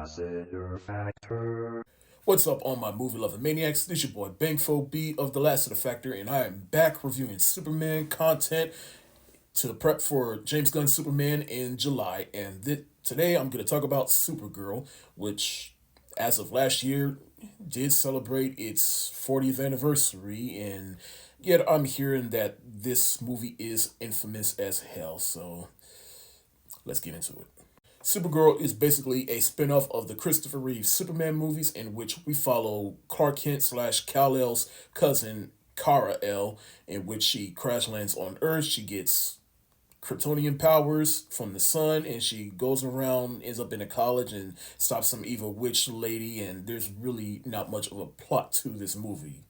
Lassiter Factor. What's up, all my movie loving maniacs? This your boy Bangfo B of the Lassiter Factor, and I am back reviewing Superman content to prep for James Gunn's Superman in July. And today I'm going to talk about Supergirl, which, as of last year, did celebrate its 40th anniversary. And yet I'm hearing that this movie is infamous as hell. So let's get into it. Supergirl is basically a spin-off of the Christopher Reeve Superman movies, in which we follow Clark Kent slash Kal-El's cousin Kara-El, in which she crash lands on Earth. She gets Kryptonian powers from the sun, and she goes around, ends up in a college, and stops some evil witch lady. And there's really not much of a plot to this movie.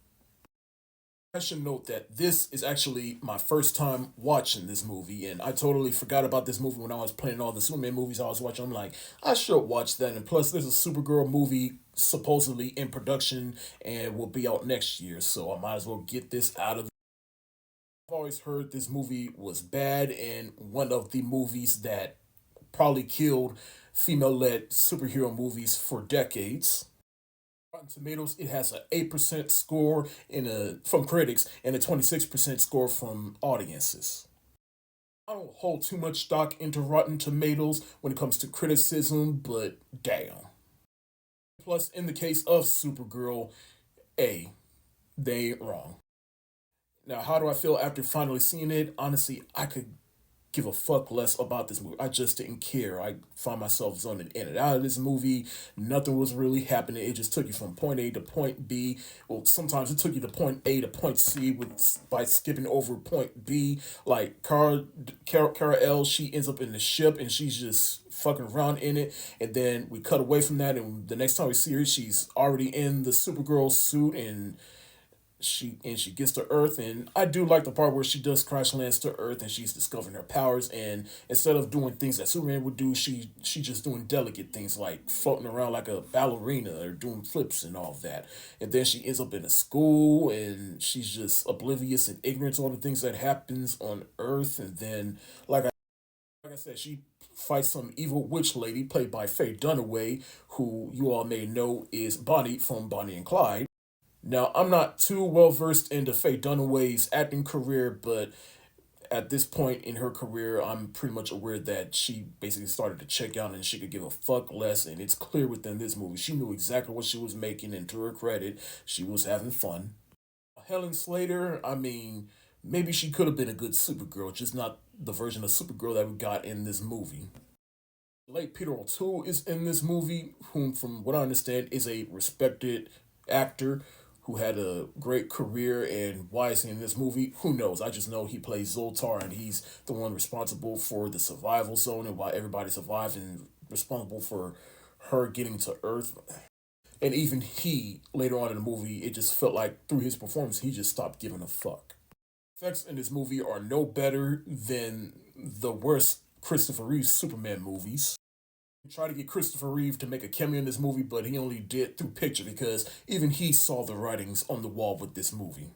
I should note that this is actually my first time watching this movie, and I totally forgot about this movie when I was playing all the Superman movies I was watching. I'm like, I should watch that, and plus, there's a Supergirl movie supposedly in production and will be out next year, so I might as well get this out of. I've always heard this movie was bad and one of the movies that probably killed female-led superhero movies for decades. Rotten Tomatoes, it has an 8% score from critics and a 26% score from audiences. I don't hold too much stock into Rotten Tomatoes when it comes to criticism, but damn. Plus, in the case of Supergirl, they ain't wrong. Now, how do I feel after finally seeing it? Honestly, I could give a fuck less about this movie. I just didn't care. I found myself zoning in and out of this movie. Nothing was really happening. It just took you from point A to point B. Well, sometimes it took you to point A to point C by skipping over point B. Like Kara L, she ends up in the ship and she's just fucking around in it. And then we cut away from that, and the next time we see her, she's already in the Supergirl suit, and she gets to Earth. And I do like the part where she does crash lands to Earth and she's discovering her powers, and instead of doing things that Superman would do, she just doing delicate things like floating around like a ballerina or doing flips and all of that. And then she ends up in a school and she's just oblivious and ignorant to all the things that happens on Earth. And then like I said, she fights some evil witch lady played by Faye Dunaway, who you all may know is Bonnie from Bonnie and Clyde. Now, I'm not too well versed into Faye Dunaway's acting career, but at this point in her career, I'm pretty much aware that she basically started to check out and she could give a fuck less. And it's clear within this movie, she knew exactly what she was making, and to her credit, she was having fun. Helen Slater, I mean, maybe she could have been a good Supergirl, just not the version of Supergirl that we got in this movie. Late Peter O'Toole is in this movie, whom, from what I understand, is a respected actor who had a great career. And why is he in this movie? Who knows? I just know he plays Zoltar, and he's the one responsible for the survival zone and why everybody survived, and responsible for her getting to Earth. And even he, later on in the movie, it just felt like through his performance, he just stopped giving a fuck. Effects in this movie are no better than the worst Christopher Reeve Superman movies. Tried to get Christopher Reeve to make a cameo in this movie, but he only did through picture because even he saw the writings on the wall with this movie.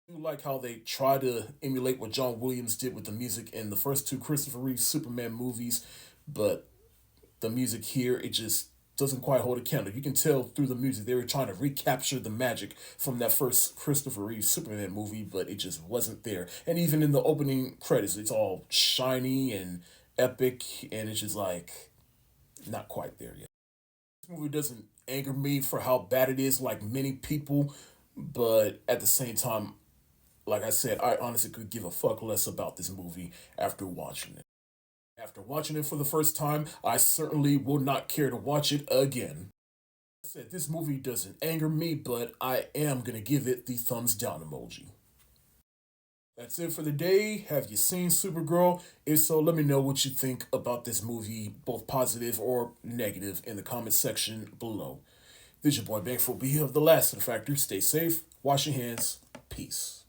I do like how they try to emulate what John Williams did with the music in the first two Christopher Reeve Superman movies, but the music here, it just doesn't quite hold a candle. You can tell through the music they were trying to recapture the magic from that first Christopher Reeve Superman movie, but it just wasn't there. And even in the opening credits, it's all shiny and epic, and it's just like not quite there yet. This movie doesn't anger me for how bad it is, like many people, but at the same time, like I said, I honestly could give a fuck less about this movie after watching it. After watching it for the first time, I certainly will not care to watch it again. Like I said, this movie doesn't anger me, but I am gonna give it the thumbs down emoji. That's it for the day. Have you seen Supergirl? If so, let me know what you think about this movie, both positive or negative, in the comment section below. This is your boy Bangful B of The Lassiter Factor. Stay safe, wash your hands, peace.